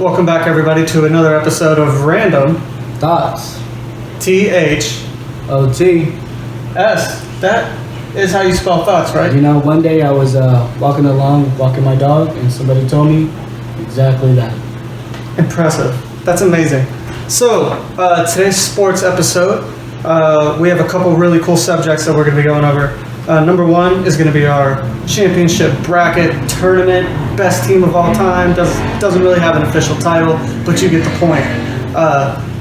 Welcome back, everybody, to another episode of Random Thoughts. THOTS. That is how you spell thoughts, right? You know, one day I was walking my dog, and somebody told me exactly that. Impressive. That's amazing. So, today's sports episode, we have a couple really cool subjects that we're going to be going over. Number one is going to be our championship bracket tournament, best team of all time. Doesn't really have an official title, but you get the point.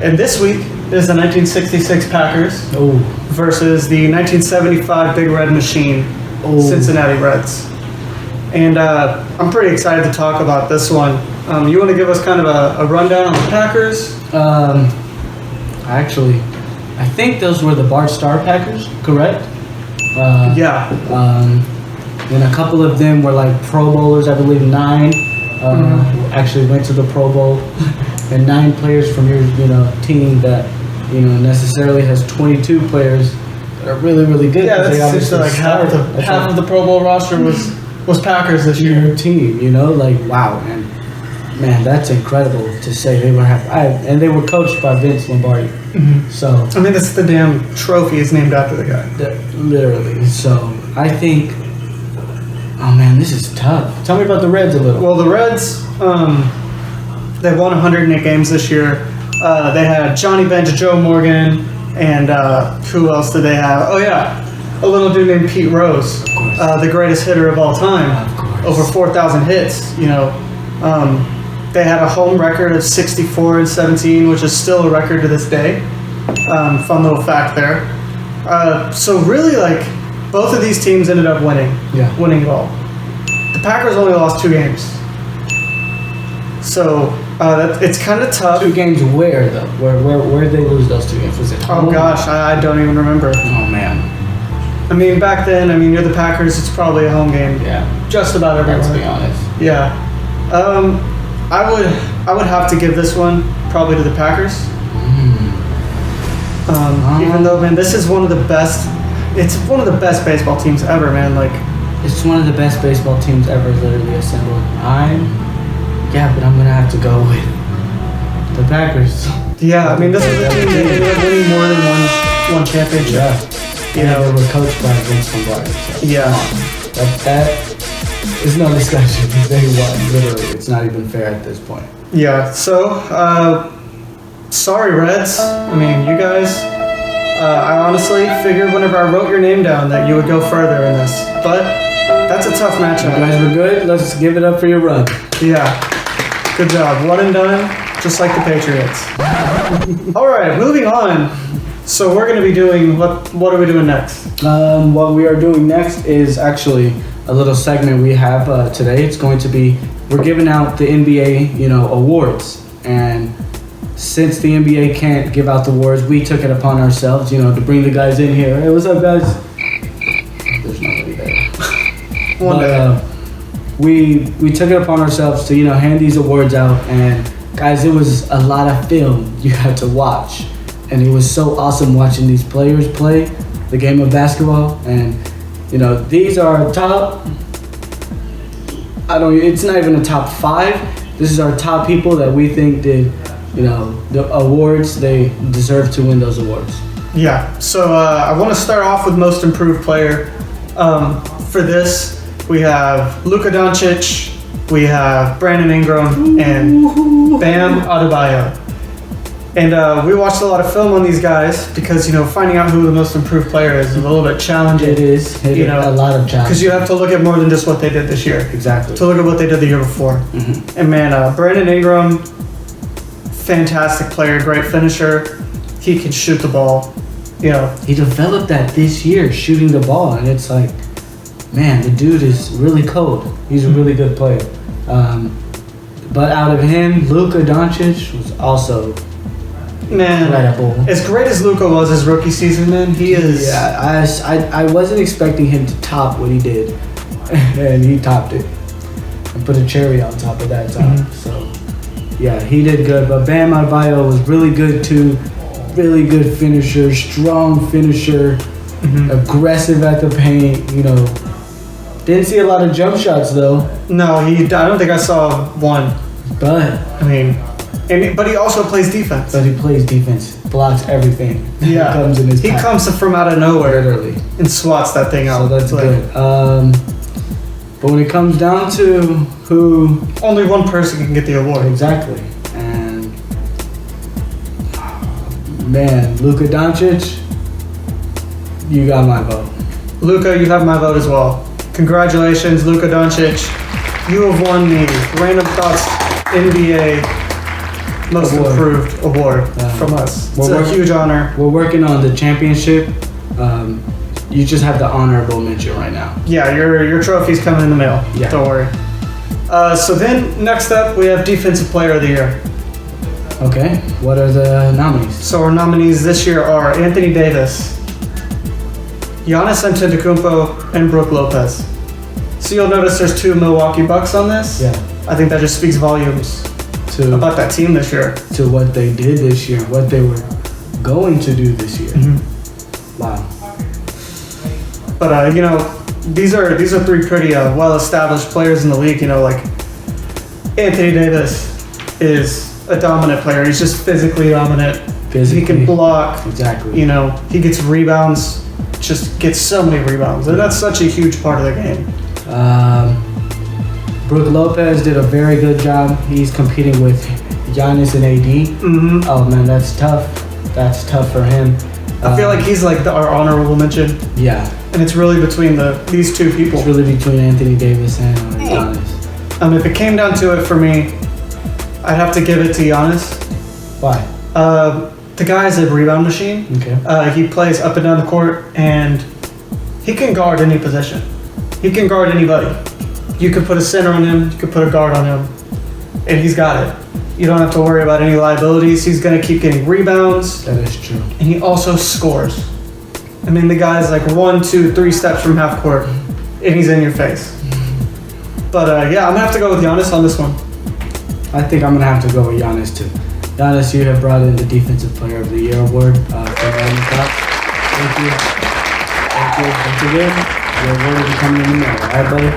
And this week is the 1966 Packers versus the 1975 Big Red Machine, Cincinnati Reds. And I'm pretty excited to talk about this one. You want to give us kind of a rundown on the Packers? Actually, I think those were the Bart Starr Packers, correct? Yeah. And a couple of them were like Pro Bowlers, I believe 9 actually went to the Pro Bowl, and 9 players from your team that necessarily has 22 players that are really, really good. Yeah, that's like half of the Pro Bowl roster was Packers this year. Your team, wow, man, that's incredible to say they were and they were coached by Vince Lombardi. Mm-hmm. So I mean, that's the damn trophy is named after the guy. Literally. So I think, oh man, this is tough. Tell me about the Reds a little. Well, the Reds, they won 108 games this year. They had Johnny Bench, Joe Morgan, and who else did they have? Oh yeah, a little dude named Pete Rose, the greatest hitter of all time, over 4,000 hits. They had a home record of 64-17, which is still a record to this day. Fun little fact there. So really, both of these teams ended up winning. Yeah. Winning it all. The Packers only lost 2 games. So it's kind of tough. 2 games where though? Where did they lose those 2 games? Was it home? Oh gosh, I don't even remember. Oh man. I mean, back then, you're the Packers. It's probably a home game. Yeah. Just about everywhere. Let's be honest. Yeah. I would have to give this one probably to the Packers. Even though, man, this is one of the best. It's one of the best baseball teams ever, man. It's one of the best baseball teams ever, literally assembled. But I'm gonna have to go with the Packers. Yeah, I mean, this is a team that ended up winning more than one championship. Yeah. They were coached by Vince Lombardi. So Yeah. That is no discussion. They won, literally. It's not even fair at this point. Yeah. So, sorry, Reds. I mean, you guys. I honestly figured whenever I wrote your name down that you would go further in this, but that's a tough matchup. You guys were good. Let's give it up for your run. Yeah. Good job. One and done, just like the Patriots. All right, moving on. So we're going to be doing, what are we doing next? What we are doing next is actually a little segment we have today. It's going to be, we're giving out the NBA, awards. And since the NBA can't give out the awards, we took it upon ourselves, to bring the guys in here. Hey, what's up, guys? There's nobody there. One day. We took it upon ourselves to, hand these awards out. And guys, it was a lot of film you had to watch. And it was so awesome watching these players play the game of basketball. And, these are top, it's not even a top 5. This is our top people that we think did, the awards, they deserve to win those awards. Yeah, so I want to start off with most improved player. For this, we have Luka Doncic, we have Brandon Ingram, and Bam Adebayo. And we watched a lot of film on these guys because, finding out who the most improved player is a little bit challenging. It is. A lot of challenge. Because you have to look at more than just what they did this year. Exactly. To look at what they did the year before. Mm-hmm. And man, Brandon Ingram, fantastic player, great finisher. He can shoot the ball. He developed that this year, shooting the ball, and it's like, man, the dude is really cold. He's a really good player. But out of him, Luka Doncic was also incredible. As great as Luka was his rookie season, man, he is. Yeah, I wasn't expecting him to top what he did, and he topped it and put a cherry on top of that top. Mm-hmm. So, yeah, he did good. But Bam Adebayo was really good too. Really good finisher, strong finisher, aggressive at the paint. Didn't see a lot of jump shots though. No, I don't think I saw one. But I mean, but he also plays defense. he plays defense, blocks everything. Yeah, that comes in his he path. comes from out of nowhere Literally. and swats that thing out. So that's Like, good. But when it comes down to who only one person can get the award. exactly, and man, Luka Doncic, you got my vote. Luka, you have my vote as well. Congratulations, Luka Doncic. You have won the Random Thoughts NBA Most Award. Improved Award from us. It's well, a huge honor. We're working on the championship. You just have the honorable mention right now. Yeah, your trophy's coming in the mail. Yeah. Don't worry. So then, next up, we have Defensive Player of the Year. Okay, what are the nominees? So our nominees this year are Anthony Davis, Giannis Antetokounmpo, and Brook Lopez. So you'll notice there's 2 Milwaukee Bucks on this. Yeah, I think that just speaks volumes to about that team this year. what they did this year, what they were going to do this year. Wow. But these are 3 pretty well-established players in the league. Like Anthony Davis is a dominant player. He's just physically dominant. He can block. Exactly. He gets rebounds. Just gets so many rebounds, and that's such a huge part of the game. Brook Lopez did a very good job. He's competing with Giannis and AD. Mm-hmm. Oh man, that's tough. That's tough for him. I feel like he's like our honorable mention, Yeah, and it's really between these 2 people. it's really between Anthony Davis and Giannis. If it came down to it for me, I'd have to give it to Giannis. Why? The guy is a rebound machine. Okay. He plays up and down the court, and he can guard any position. He can guard anybody. You could put a center on him, you could put a guard on him, and he's got it. You don't have to worry about any liabilities. He's going to keep getting rebounds, That is true. and he also scores. I mean, the guy's like 1, 2, 3 steps from half court, and he's in your face. But yeah, I'm going to have to go with Giannis on this one. I think I'm gonna have to go with Giannis too. Giannis, you have brought in the Defensive Player of the Year award for Random Thoughts. Thank you. Thank you. Once again, your award will be coming in the mail. All right, buddy?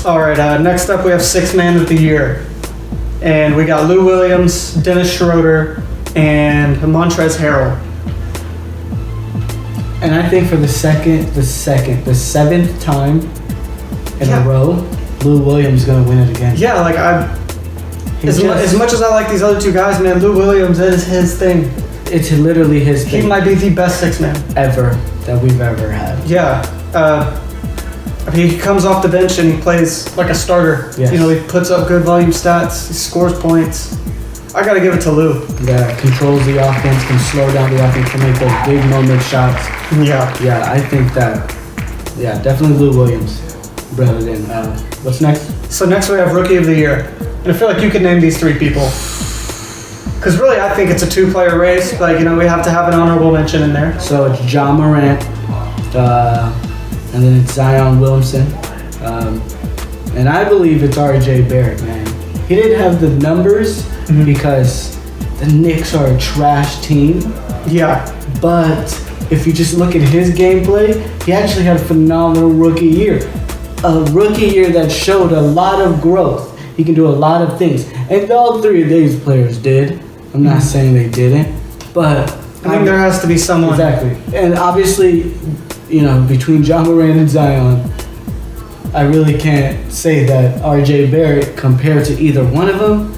All right, next up we have 6th Man of the Year. And we got Lou Williams, Dennis Schroeder, and Montrezl Harrell. And I think for the 7th time in Yeah. a row, Lou Williams is gonna win it again. Yeah, like as much as I like these other 2 guys, man, Lou Williams, that is his thing. It's literally his He thing might be the best 6th man. ever that we've ever had. Yeah. I mean, he comes off the bench and he plays like a starter. Yes. He puts up good volume stats. He scores points. I gotta give it to Lou. That controls the offense, can slow down the offense, can make those big moment shots. Yeah. Yeah, I think that. Yeah, definitely Lou Williams brought it in. What's next? So next we have Rookie of the Year. And I feel like you could name these 3 people. Because really, I think it's a 2-player race. But, we have to have an honorable mention in there. So it's John Morant, and then it's Zion Williamson, and I believe it's R.J. Barrett. Man, he didn't have the numbers because the Knicks are a trash team. Yeah. But if you just look at his gameplay, he actually had a phenomenal rookie year. A rookie year that showed a lot of growth. He can do a lot of things. And all 3 of these players did. I'm not saying they didn't, but I think there has to be someone. exactly. And obviously, between John Morant and Zion, I really can't say that R.J. Barrett compared to either one of them,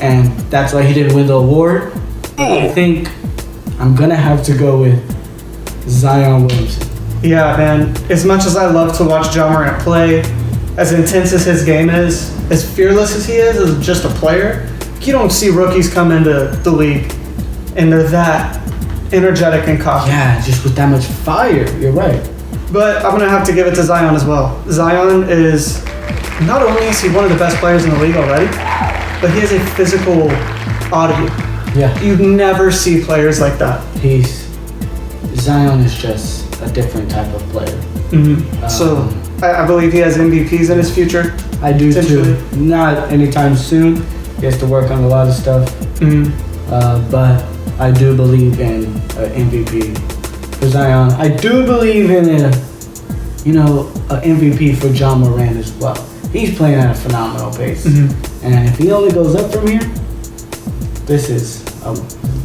and that's why he didn't win the award. I think I'm gonna have to go with Zion Williamson. Yeah, man. As much as I love to watch John Morant play, as intense as his game is, as fearless as he is as just a player, you don't see rookies come into the league and they're that energetic and cocky. Yeah, just with that much fire. You're right. But I'm going to have to give it to Zion as well. Zion is, not only is he one of the best players in the league already, but he has a physical oddity. Yeah. You never see players like that. Zion is just a different type of player. So I believe he has MVPs in his future. I do too. Potentially. Not anytime soon. He has to work on a lot of stuff. But I do believe in MVP for Zion. I do believe in an MVP for John Morant as well. He's playing at a phenomenal pace. And if he only goes up from here, this is a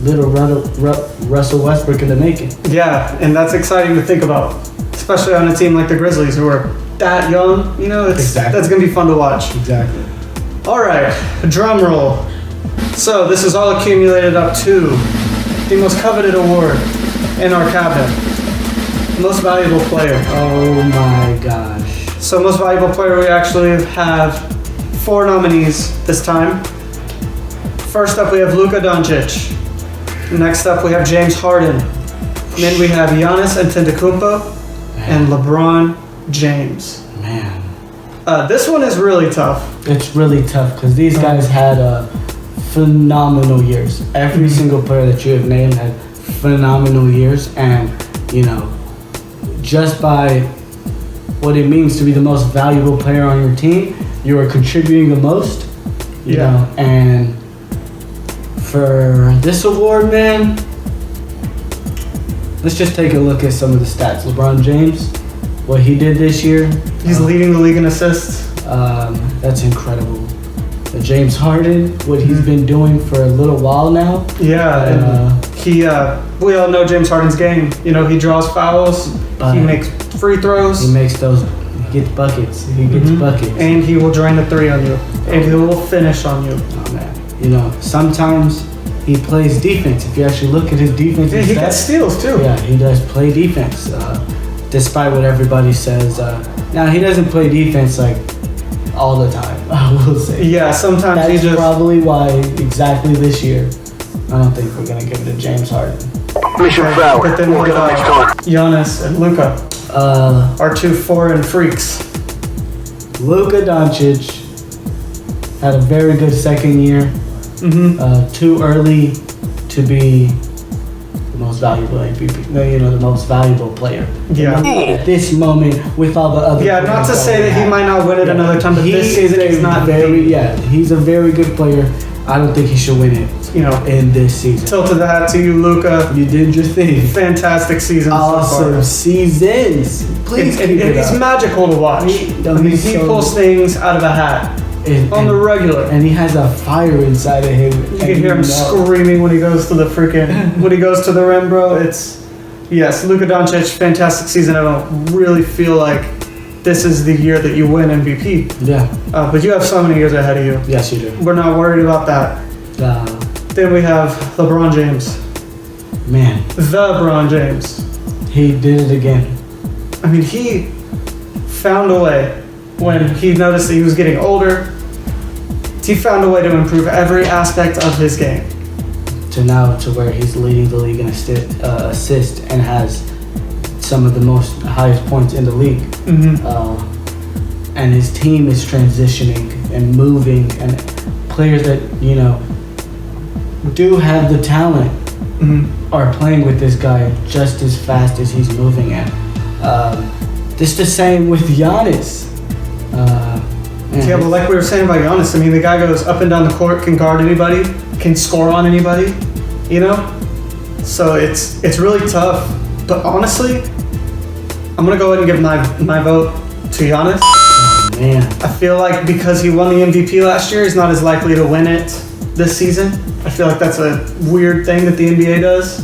little Russell Westbrook in the making. Yeah, and that's exciting to think about, especially on a team like the Grizzlies who are that young. You know, that's going to be fun to watch. Exactly. All right, drum roll. So this is all accumulated up to the most coveted award in our cabinet, most valuable player. Oh my gosh. So most valuable player, we actually have 4 nominees this time. First up, we have Luka Doncic. Next up, we have James Harden. Then we have Giannis Antetokounmpo and LeBron James. Man. This one is really tough. It's really tough because these guys had phenomenal years. Every single player that you have named had phenomenal years, and just by what it means to be the most valuable player on your team, you are contributing the most. You know, and for this award, man, let's just take a look at some of the stats. LeBron James, what he did this year. He's leading the league in assists. That's incredible. James Harden, what he's been doing for a little while now. Yeah, and we all know James Harden's game. He draws fouls, he makes free throws. He makes those, he gets buckets. And he will drain the 3 on you. And he will finish on you. Oh man. Sometimes he plays defense. If you actually look at his defense, yeah, he gets steals too. Yeah, he does play defense. Despite what everybody says. Now he doesn't play defense like all the time, I will say. Yeah, sometimes that's he just probably why exactly this year I don't think we're gonna give it to James Harden. Mission failed. But then what about Giannis and Luka? Our 2 foreign freaks. Luka Doncic had a very good second year. Too early to be the most valuable MVP. The most valuable player. Yeah. At this moment, with all the other. Yeah, not to say that he might not win it another time, but this season he's not he's a very good player. I don't think he should win it. In this season. Tilted the hat to you, Luka. You did your thing. Fantastic season awesome so far. Seasons. Please keep it He's up. magical to watch. He pulls things out of a hat. On the regular. And he has a fire inside of him. You can hear him screaming when he goes to the rim, bro. Yes, Luka Doncic, fantastic season. I don't really feel like this is the year that you win MVP. Yeah. But you have so many years ahead of you. Yes, you do. We're not worried about that. Then we have LeBron James. Man. LeBron James. He did it again. I mean, he found a way when he noticed that he was getting older. He found a way to improve every aspect of his game. To where he's leading the league in assist and has some of the highest points in the league. And his team is transitioning and moving, and players that do have the talent are playing with this guy just as fast as he's moving at. This the same with Giannis. Yeah, but like we were saying about Giannis, I mean, the guy goes up and down the court, can guard anybody, can score on anybody, So it's really tough. But honestly, I'm gonna go ahead and give my vote to Giannis. Oh, man. I feel like because he won the MVP last year, he's not as likely to win it this season. I feel like that's a weird thing that the NBA does.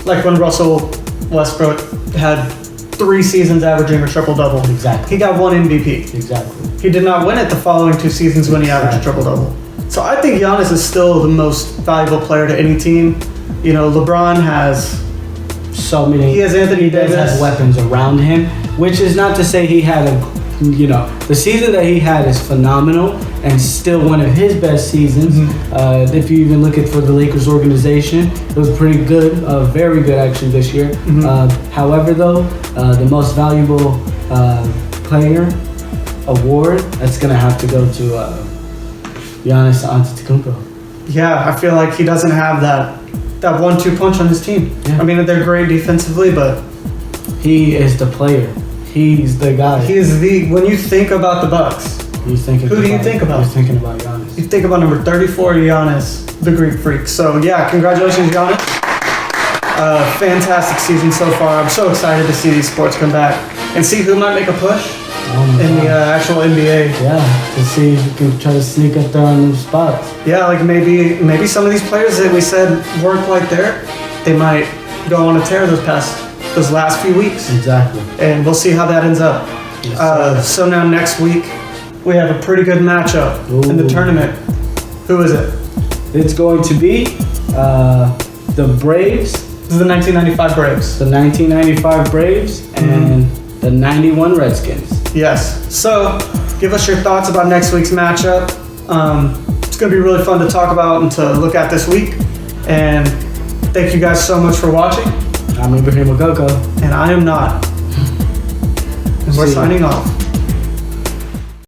Like when Russell Westbrook had 3 seasons averaging a triple-double. Exactly. He got 1 MVP. Exactly. He did not win it the following 2 seasons when he averaged a triple-double. So I think Giannis is still the most valuable player to any team. LeBron has so many. He has Anthony Davis. Has weapons around him, which is not to say he had the season that he had is phenomenal and still one of his best seasons. If you even look at for the Lakers organization, it was pretty good, very good actually this year. However, though, the most valuable player award, that's gonna have to go to Giannis Antetokounmpo. Yeah, I feel like he doesn't have that 1-2 punch on his team. Yeah. I mean, they're great defensively, but he is the player. He's the guy. When you think about the Bucks, who do you think about? You're thinking about Giannis. You think about number 34, Giannis, the Greek Freak. So yeah, congratulations, Giannis. Fantastic season so far. I'm so excited to see these sports come back and see who might make a push Oh my in the God. actual NBA. Yeah, to see if you can try to sneak up there on them spots. Yeah, like maybe some of these players that we said weren't quite there, they might go on a tear those last few weeks, Exactly. and we'll see how that ends up. Yes, sir. So now next week we have a pretty good matchup in the Ooh. tournament. Who is it? It's going to be the Braves, This is the 1995 Braves. the 1995 Braves, and the 91 Redskins. Yes. So give us your thoughts about next week's matchup. It's going to be really fun to talk about and to look at this week. And thank you guys so much for watching. I'm Ibrahim Okoko. And I am not. And we're See you. signing off.